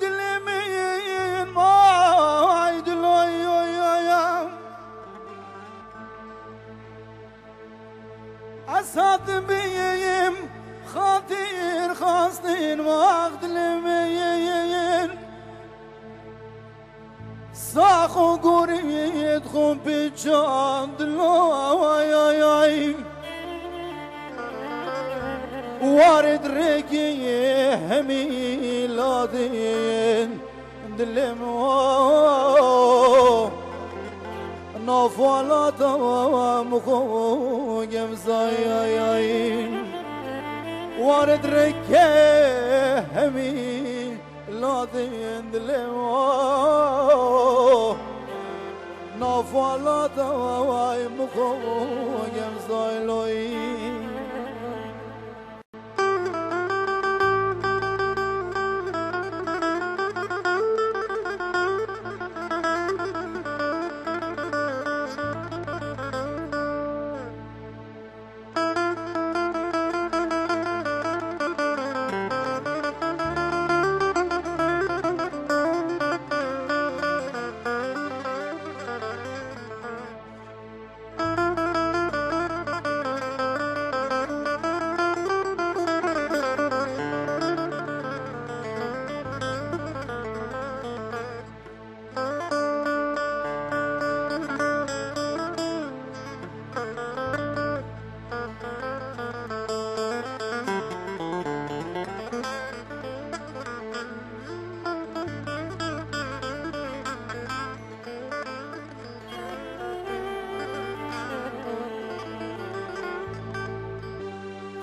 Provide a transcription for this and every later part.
دلمين ما دلوي أسعد بيم خاطر خاصين واخد لمين ساخو قريد خم بجان دلوي وارد رقي هميلادين دلمو نافوالات مخوم زايين وارد رقي هميلادين دلمو نافوالات مخوم زايلوين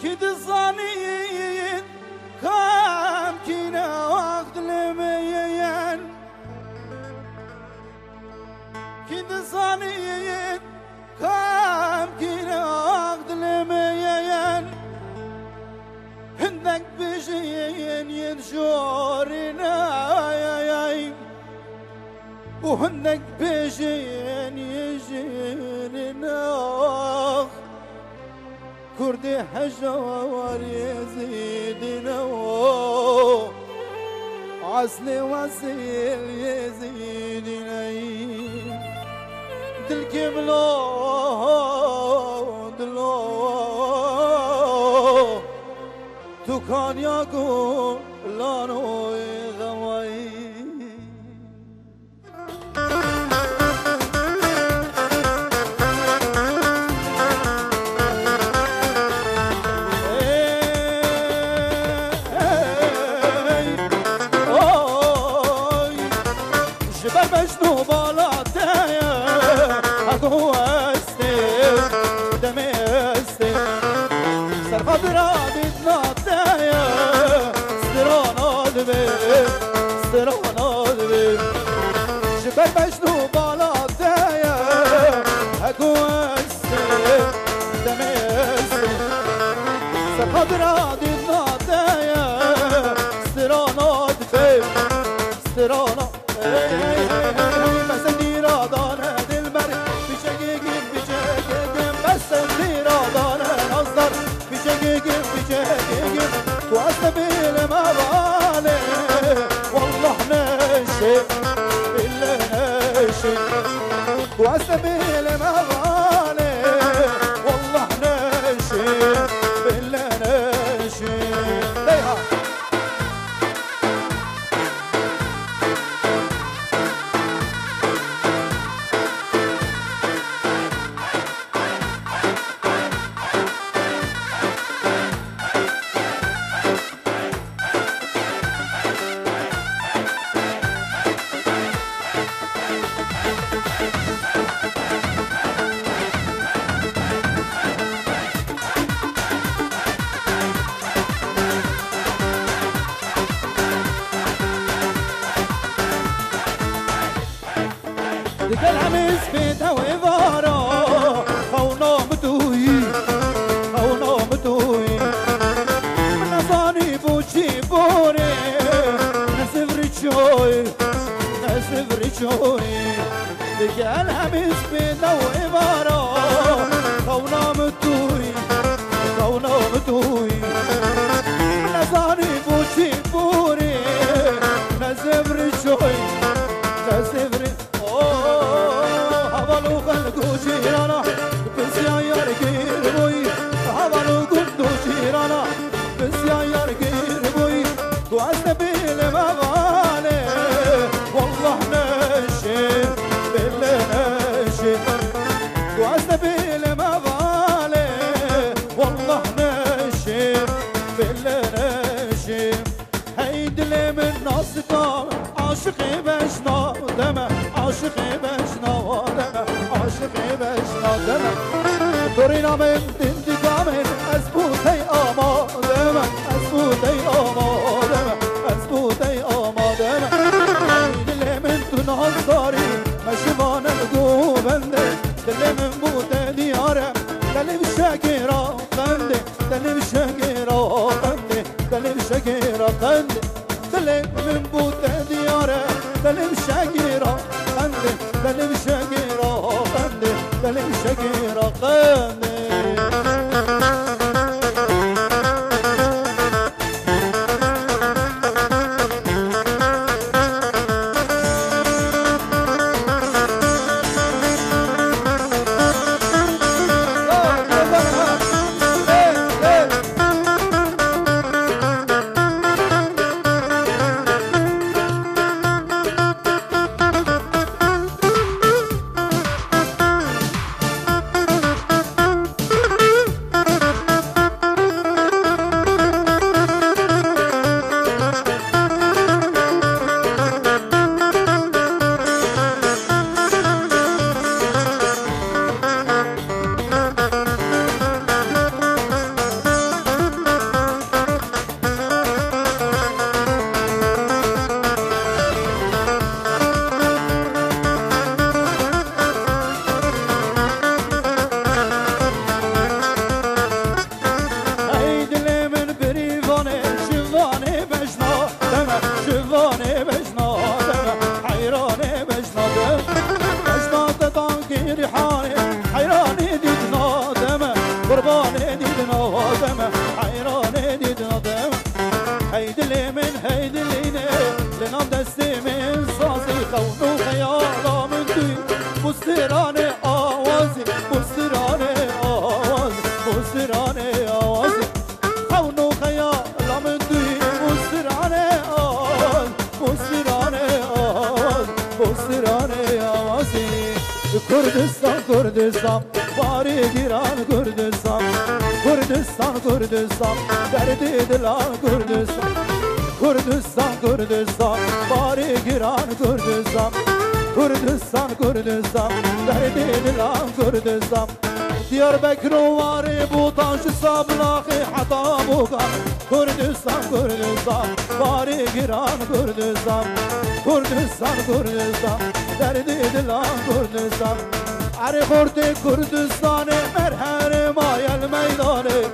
كد الظنين كام كينا واخد لميين كد الظنين كام كينا واخد لميين هندك بجين ينشورنا وهندك بجين يجينا كردي حجوار يزيدنا عسلي وسيل يزيدنا دلكملو دلو تكان ياكو لانو غواي مجنو بالاتايا اكو استير دمي استير سرفا برادي تناتايا سترانا دبي جبال مجنو بالاتايا اكو استير دمي استير سرفا برادي تناتايا سترانا دبي سترانا مسندي رادانه دلبر بچگیم مسندی رادانه نظر بچگیم تو اصل بیل مواله والله نشي بالله نشي تو اصل بیل مواله والله نشي بالله نشي ليها ديك العميس بيتها وإذارة خونا متوي من نظاني بوشي بوري نسف ريشوي ديك العميس بيتها وإذارة خونا متوي من نظاني بوشي بوري نسف بسيا يرقير بوي وعزنا بالمغالي والله نشي بالله نشي وعزنا بالمغالي والله نشي بالله نشي هيد اللي من نصكم عاشقي بشنا دمه عاشقي بشنا ودمه عاشقي بشنا دمه دورينا من دندقامن أزبوطي آمادمه أزبوطي آمادمه أزبوطي آمادمه دل من تو نازداری مشوان الگوبنده دل من بوده دیاره دل بشکیرا قنده دل بشکیرا قنده دل بشکیرا قنده دل من بوده دیاره دل بشکیرا قنده دل بشکیرا قنده دل بشکیرا قنده Kurdistan, Kurdistan, bari giran Kurdistan, Kurdistan, Kurdistan, derdi dilan Kurdistan, Kurdistan, Kurdistan, bari giran Kurdistan, Kurdistan, Kurdistan, derdi dilan Kurdistan. Diyarbakır vari bu taşı sablakı hata bukan Kurdistan, Kurdistan, bari giran Kurdistan, Kurdistan, Kurdistan, derdi dilan Kurdistan. Arı kurdu Kurdistan'ı merher mayel meydanı